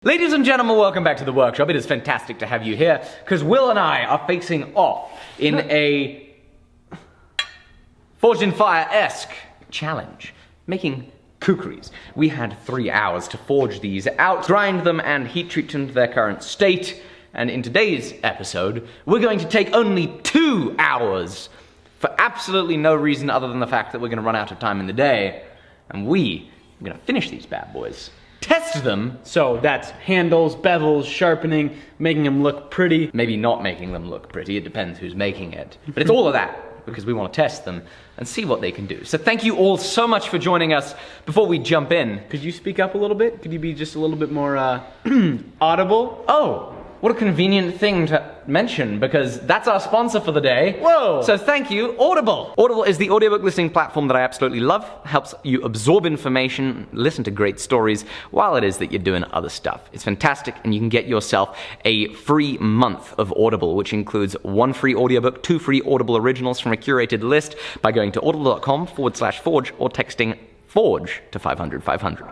Ladies and gentlemen, welcome back to the workshop. It is fantastic to have you here, because Will and I are facing off in a Forged in Fire-esque challenge, making KUKRIs. We had 3 hours to forge these out, grind them, and heat treat them to their current state. And in today's episode, we're going to take only 2 hours for absolutely no reason other than the fact that we're going to run out of time in the day. And we are going to finish these bad boys. Test them. So that's handles, bevels, sharpening, making them look pretty. Maybe not making them look pretty, it depends who's making it. But it's all of that, because we want to test them and see what they can do. So thank you all so much for joining us. Before we jump in, could you speak up a little bit? Could you be just a little bit more audible? Oh, what a convenient thing to mention, because that's our sponsor for the day. Whoa! So thank you, Audible. Audible is the audiobook listening platform that I absolutely love. Helps you absorb information, listen to great stories, while it is that you're doing other stuff. It's fantastic, and you can get yourself a free month of Audible, which includes 1 free audiobook, 2 free Audible originals from a curated list by going to audible.com/forge or texting FORGE to 500-500.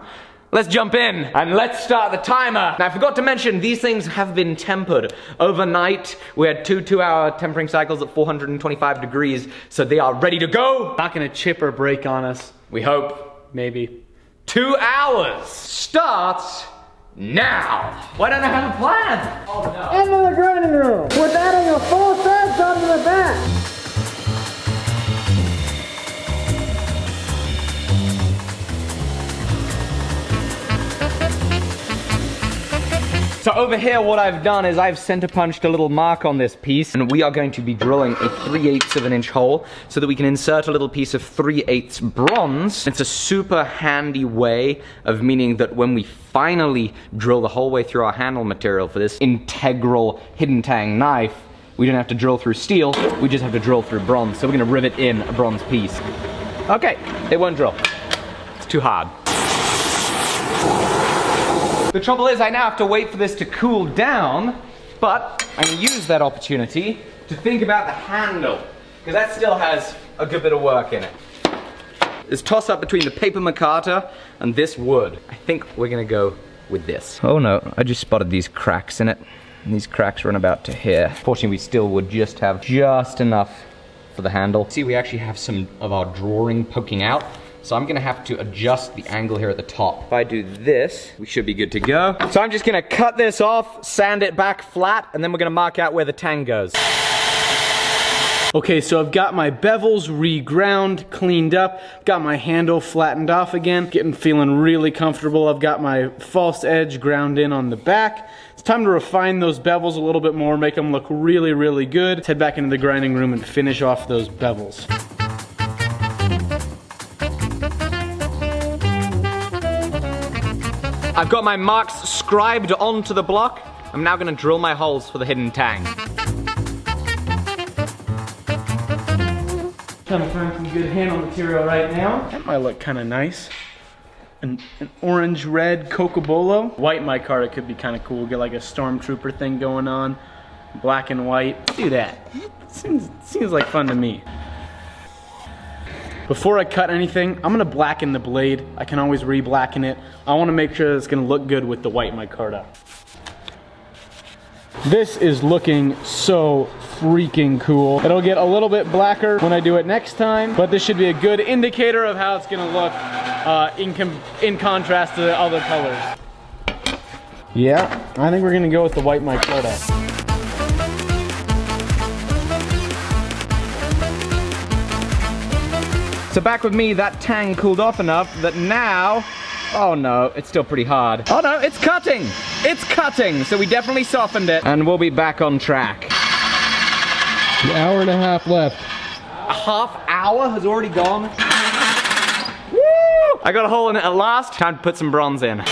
Let's jump in and let's start the timer. Now, I forgot to mention, these things have been tempered. Overnight, we had 2 2-hour tempering cycles at 425 degrees, so they are ready to go. Not gonna chip or break on us. We hope. Maybe. 2 hours starts now. Why don't I have a plan? Oh no. Into the grinding room with adding a full thread onto the back. So over here, what I've done is I've center punched a little mark on this piece, and we are going to be drilling a 3/8 of an inch hole so that we can insert a little piece of 3/8 bronze. It's a super handy way of meaning that when we finally drill the whole way through our handle material for this integral hidden tang knife, we don't have to drill through steel, we just have to drill through bronze. So we're gonna rivet in a bronze piece. Okay, it won't drill. It's too hard. The trouble is, I now have to wait for this to cool down, but I'm going to use that opportunity to think about the handle, because that still has a good bit of work in it. This toss-up between the paper micarta and this wood. I think we're going to go with this. Oh no, I just spotted these cracks in it, and these cracks run about to here. Fortunately, we still would just have just enough for the handle. See, we actually have some of our drawing poking out. So I'm gonna have to adjust the angle here at the top. If I do this, we should be good to go. So I'm just gonna cut this off, sand it back flat, and then we're gonna mark out where the tang goes. Okay, so I've got my bevels reground, cleaned up, got my handle flattened off again, feeling really comfortable. I've got my false edge ground in on the back. It's time to refine those bevels a little bit more, make them look really, really good. Let's head back into the grinding room and finish off those bevels. I've got my marks scribed onto the block. I'm now gonna drill my holes for the hidden tang. Trying to find some good handle material right now. That might look kind of nice. An orange-red Cocobolo. White micarta could be kind of cool. Get like a stormtrooper thing going on. Black and white. Do that. Seems like fun to me. Before I cut anything, I'm gonna blacken the blade. I can always re-blacken it. I wanna make sure that it's gonna look good with the white micarta. This is looking so freaking cool. It'll get a little bit blacker when I do it next time, but this should be a good indicator of how it's gonna look in contrast to the other colors. Yeah, I think we're gonna go with the white micarta. So back with me, that tang cooled off enough that now, oh no, it's still pretty hard. Oh no, it's cutting! It's cutting! So we definitely softened it, and we'll be back on track. An hour and a half left. A half hour has already gone. Woo! I got a hole in it at last. Time to put some bronze in.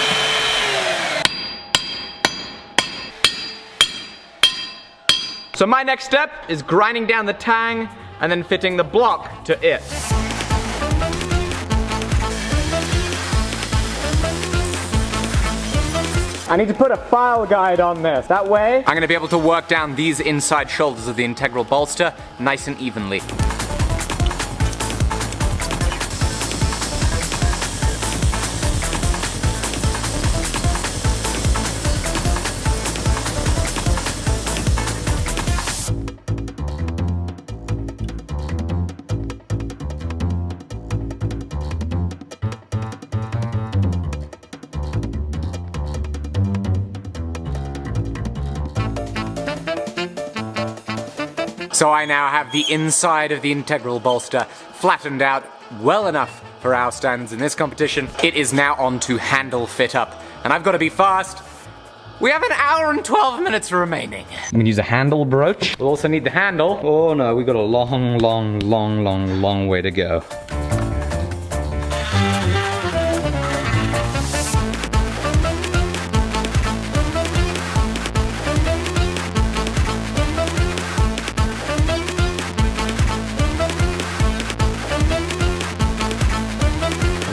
So my next step is grinding down the tang and then fitting the block to it. I need to put a file guide on this. That way, I'm gonna be able to work down these inside shoulders of the integral bolster nice and evenly. So I now have the inside of the integral bolster flattened out well enough for our standards in this competition. It is now on to handle fit up, and I've got to be fast. We have an hour and 12 minutes remaining. I'm gonna use a handle broach. We'll also need the handle. Oh no, we've got a long way to go.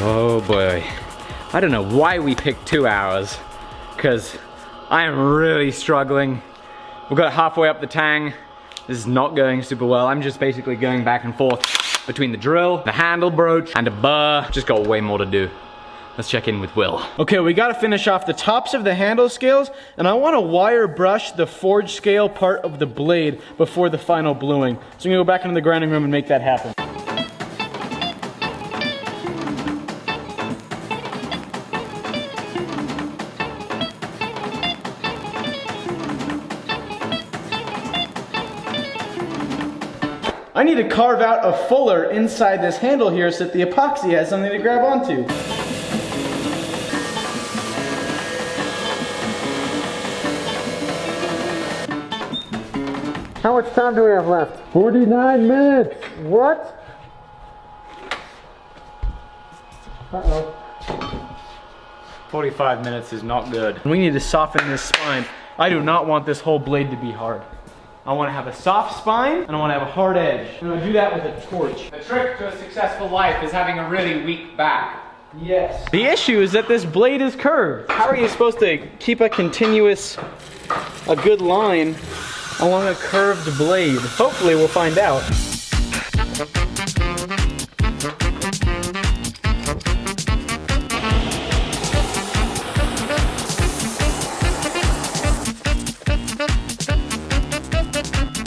Oh boy. I don't know why we picked 2 hours, because I am really struggling. We've got halfway up the tang. This is not going super well. I'm just basically going back and forth between the drill, the handle broach, and a burr. Just got way more to do. Let's check in with Will. Okay, we gotta finish off the tops of the handle scales, and I wanna wire brush the forge scale part of the blade before the final bluing. So I'm gonna go back into the grinding room and make that happen. I need to carve out a fuller inside this handle here so that the epoxy has something to grab onto. How much time do we have left? 49 minutes. What? Uh-oh. 45 minutes is not good. We need to soften this spine. I do not want this whole blade to be hard. I want to have a soft spine, and I want to have a hard edge. I'm going to do that with a torch. The trick to a successful life is having a really weak back. Yes. The issue is that this blade is curved. How are you supposed to keep a good line along a curved blade? Hopefully we'll find out.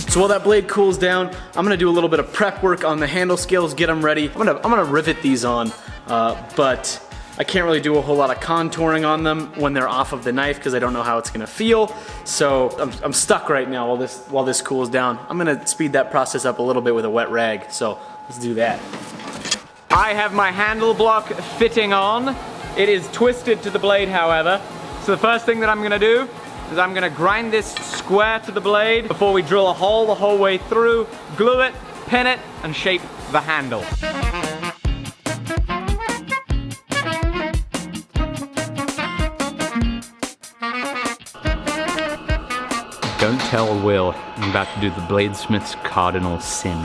So while that blade cools down, I'm gonna do a little bit of prep work on the handle scales, get them ready. I'm gonna rivet these on, but I can't really do a whole lot of contouring on them when they're off of the knife because I don't know how it's gonna feel. So I'm stuck right now while this cools down. I'm gonna speed that process up a little bit with a wet rag, so let's do that. I have my handle block fitting on. It is twisted to the blade, however. So the first thing that I'm gonna do is I'm gonna grind this square to the blade before we drill a hole the whole way through, glue it, pin it, and shape the handle. Don't tell Will I'm about to do the bladesmith's cardinal sin.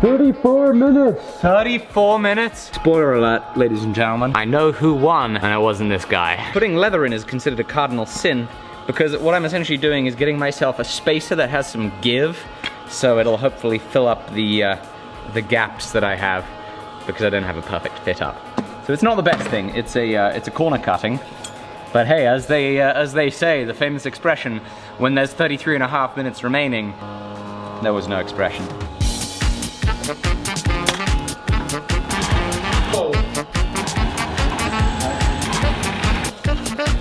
34 minutes. 34 minutes? Spoiler alert, ladies and gentlemen. I know who won, and it wasn't this guy. Putting leather in is considered a cardinal sin because what I'm essentially doing is getting myself a spacer that has some give, so it'll hopefully fill up the gaps that I have because I don't have a perfect fit up. So it's not the best thing. It's a corner cutting. But hey, as they say, the famous expression, when there's 33.5 minutes remaining, there was no expression.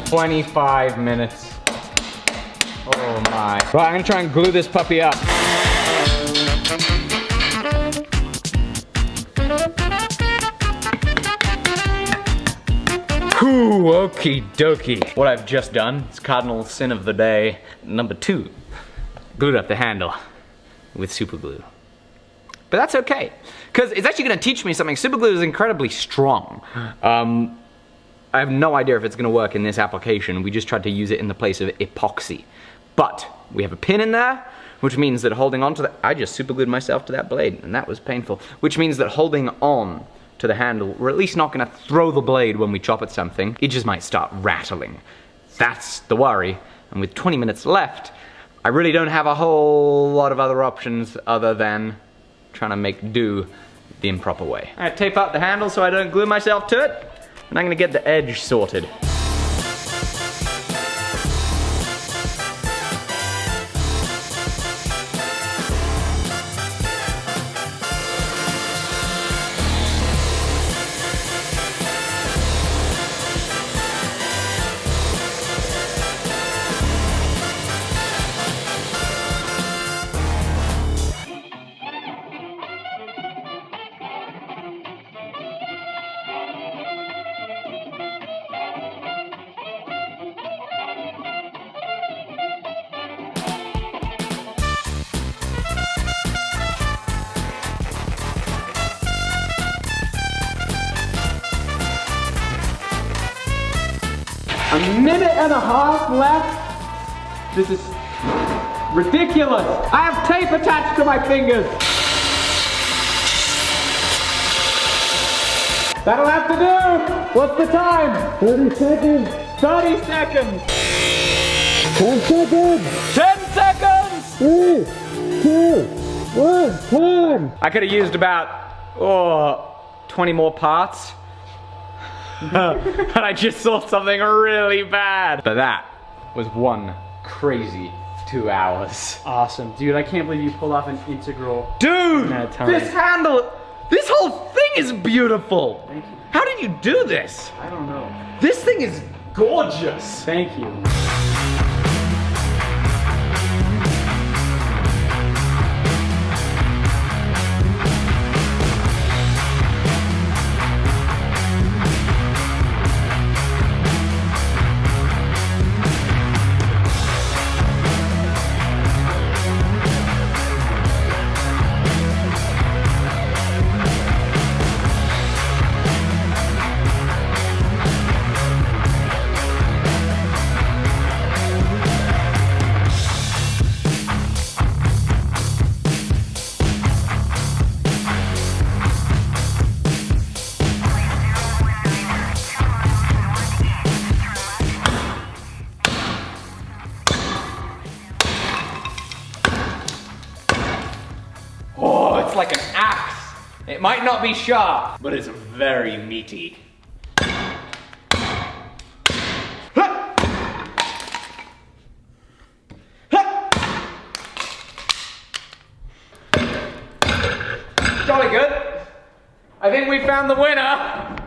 25 minutes. Oh my. Right, I'm gonna try and glue this puppy up. Ooh, okie dokie. What I've just done is cardinal sin of the day number 2. Glued up the handle with super glue. But that's okay, because it's actually gonna teach me something. Super glue is incredibly strong. I have no idea if it's gonna work in this application. We just tried to use it in the place of epoxy. But we have a pin in there, which means that holding on to that, I just super glued myself to that blade, and that was painful. Which means that holding on to the handle, we're at least not gonna throw the blade when we chop at something. It just might start rattling. That's the worry. And with 20 minutes left, I really don't have a whole lot of other options other than trying to make do the improper way. I tape up the handle so I don't glue myself to it, and I'm gonna get the edge sorted. A minute and a half left. This is ridiculous. I have tape attached to my fingers. That'll have to do. What's the time? 30 seconds. 30 seconds. 10 seconds. 10 seconds. 3, 2, 1, time. I could have used about 20 more parts. But I just saw something really bad. But that was one crazy 2 hours. Awesome. Dude, I can't believe you pulled off an integral. Dude, in that time. this handle, this whole thing is beautiful. Thank you. How did you do this? I don't know. This thing is gorgeous. Thank you. Oh, it's like an axe. It might not be sharp, but it's very meaty. Jolly good. I think we found the winner.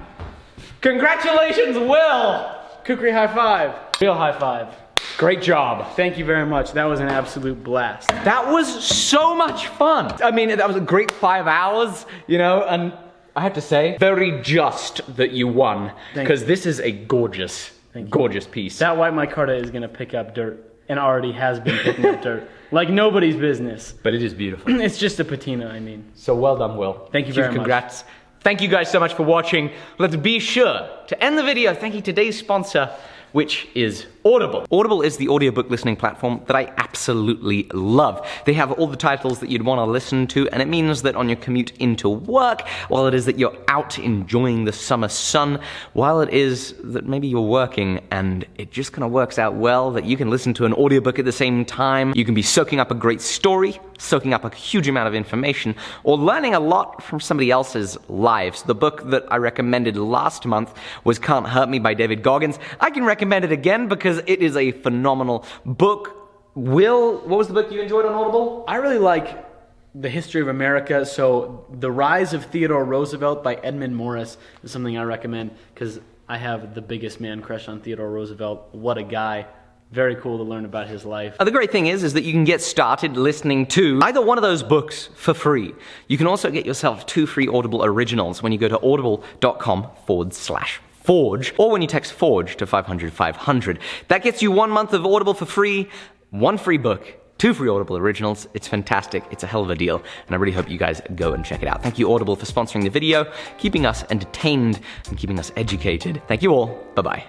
Congratulations, Will. KUKRI high five. Real high five. Great job. Thank you very much. That was an absolute blast. That was so much fun. I mean, that was a great 5 hours, you know, and I have to say, very just that you won, because this is a gorgeous, gorgeous piece. That white micarta is gonna pick up dirt, and already has been picking up dirt, like nobody's business. But it is beautiful. It's just a patina, I mean. So well done, Will. Thank you very much. Congrats. Thank you guys so much for watching. Let's be sure to end the video thanking today's sponsor, which is Audible. Audible is the audiobook listening platform that I absolutely love. They have all the titles that you'd want to listen to, and it means that on your commute into work, while it is that you're out enjoying the summer sun, while it is that maybe you're working and it just kind of works out well that you can listen to an audiobook at the same time. You can be soaking up a great story, soaking up a huge amount of information, or learning a lot from somebody else's lives. The book that I recommended last month was Can't Hurt Me by David Goggins. I can recommend it again because it is a phenomenal book. Will, what was the book you enjoyed on Audible? I really like The History of America, so The Rise of Theodore Roosevelt by Edmund Morris is something I recommend because I have the biggest man crush on Theodore Roosevelt. What a guy. Very cool to learn about his life. The great thing is that you can get started listening to either one of those books for free. You can also get yourself 2 free Audible originals when you go to audible.com/Forge, or when you text Forge to 500-500. That gets you 1 month of Audible for free, 1 free book, 2 free Audible originals. It's fantastic. It's a hell of a deal, and I really hope you guys go and check it out. Thank you, Audible, for sponsoring the video, keeping us entertained and keeping us educated. Thank you all. Bye-bye.